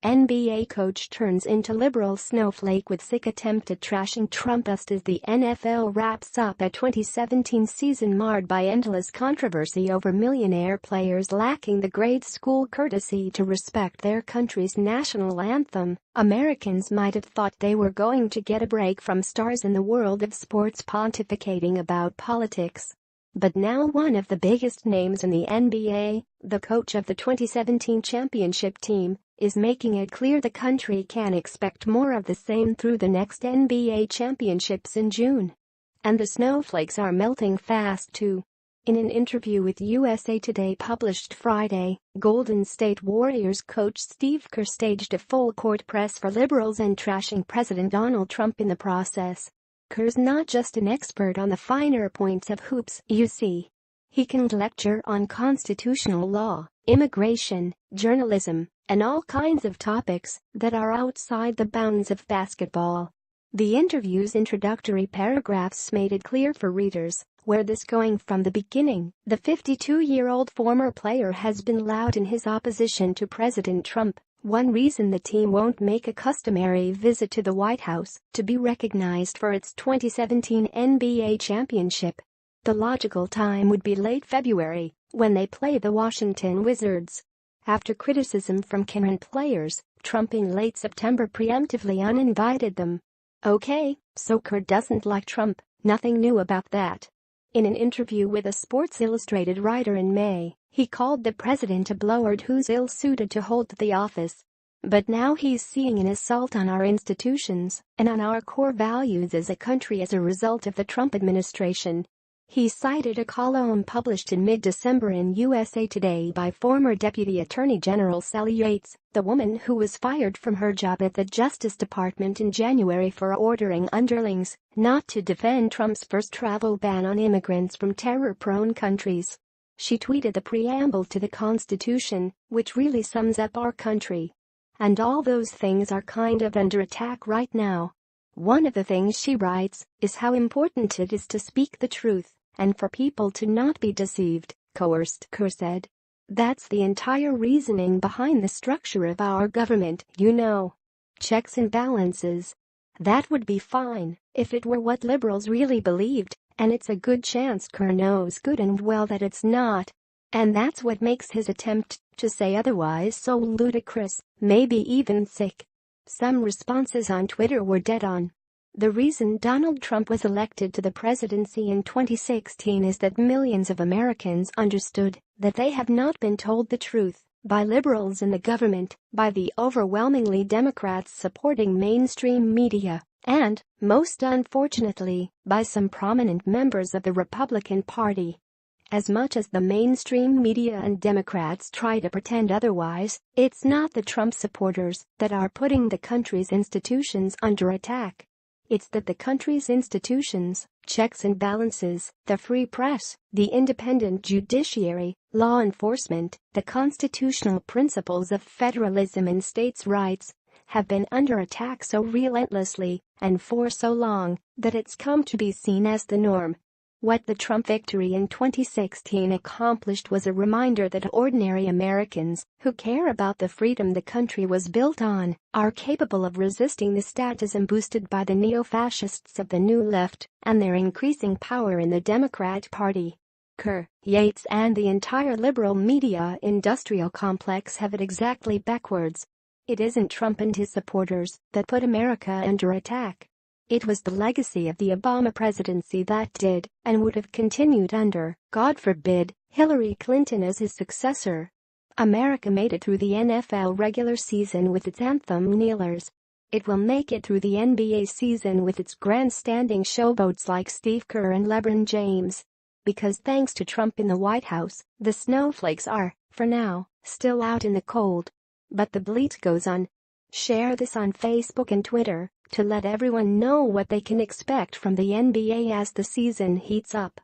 NBA coach turns into liberal snowflake with sick attempt at trashing Trump as the NFL wraps up a 2017 season marred by endless controversy over millionaire players lacking the grade school courtesy to respect their country's national anthem. Americans might have thought they were going to get a break from stars in the world of sports pontificating about politics. But now one of the biggest names in the NBA, the coach of the 2017 championship team, is making it clear the country can expect more of the same through the next NBA championships in June. And the snowflakes are melting fast too. In an interview with USA Today published Friday, Golden State Warriors coach Steve Kerr staged a full-court press for liberals and trashing President Donald Trump in the process. Kerr's not just an expert on the finer points of hoops, you see. He can lecture on constitutional law, immigration, journalism, and all kinds of topics that are outside the bounds of basketball. The interview's introductory paragraphs made it clear for readers where this going from the beginning. The 52-year-old former player has been loud in his opposition to President Trump. One reason the team won't make a customary visit to the White House to be recognized for its 2017 NBA championship. The logical time would be late February, when they play the Washington Wizards. After criticism from current players, Trump in late September preemptively uninvited them. Okay, so Kerr doesn't like Trump, nothing new about that. In an interview with a Sports Illustrated writer in May, he called the president a blowhard who's ill-suited to hold the office. But now he's seeing an assault on our institutions and on our core values as a country as a result of the Trump administration. He cited a column published in mid-December in USA Today by former Deputy Attorney General Sally Yates, the woman who was fired from her job at the Justice Department in January for ordering underlings not to defend Trump's first travel ban on immigrants from terror-prone countries. She tweeted the preamble to the Constitution, which really sums up our country. And all those things are kind of under attack right now. One of the things she writes is how important it is to speak the truth and for people to not be deceived, coerced, Kerr said. That's the entire reasoning behind the structure of our government, you know. Checks and balances. That would be fine if it were what liberals really believed, and it's a good chance Kerr knows good and well that it's not. And that's what makes his attempt to say otherwise so ludicrous, maybe even sick. Some responses on Twitter were dead on. The reason Donald Trump was elected to the presidency in 2016 is that millions of Americans understood that they have not been told the truth by liberals in the government, by the overwhelmingly Democrats supporting mainstream media, and, most unfortunately, by some prominent members of the Republican Party. As much as the mainstream media and Democrats try to pretend otherwise, it's not the Trump supporters that are putting the country's institutions under attack. It's that the country's institutions, checks and balances, the free press, the independent judiciary, law enforcement, the constitutional principles of federalism and states' rights, have been under attack so relentlessly and for so long that it's come to be seen as the norm. What the Trump victory in 2016 accomplished was a reminder that ordinary Americans, who care about the freedom the country was built on, are capable of resisting the statism boosted by the neo-fascists of the New Left and their increasing power in the Democrat Party. Kerr, Yates and the entire liberal media industrial complex have it exactly backwards. It isn't Trump and his supporters that put America under attack. It was the legacy of the Obama presidency that did, and would have continued under, God forbid, Hillary Clinton as his successor. America made it through the NFL regular season with its anthem kneelers. It will make it through the NBA season with its grandstanding showboats like Steve Kerr and LeBron James. Because thanks to Trump in the White House, the snowflakes are, for now, still out in the cold. But the bleat goes on. Share this on Facebook and Twitter to let everyone know what they can expect from the NBA as the season heats up.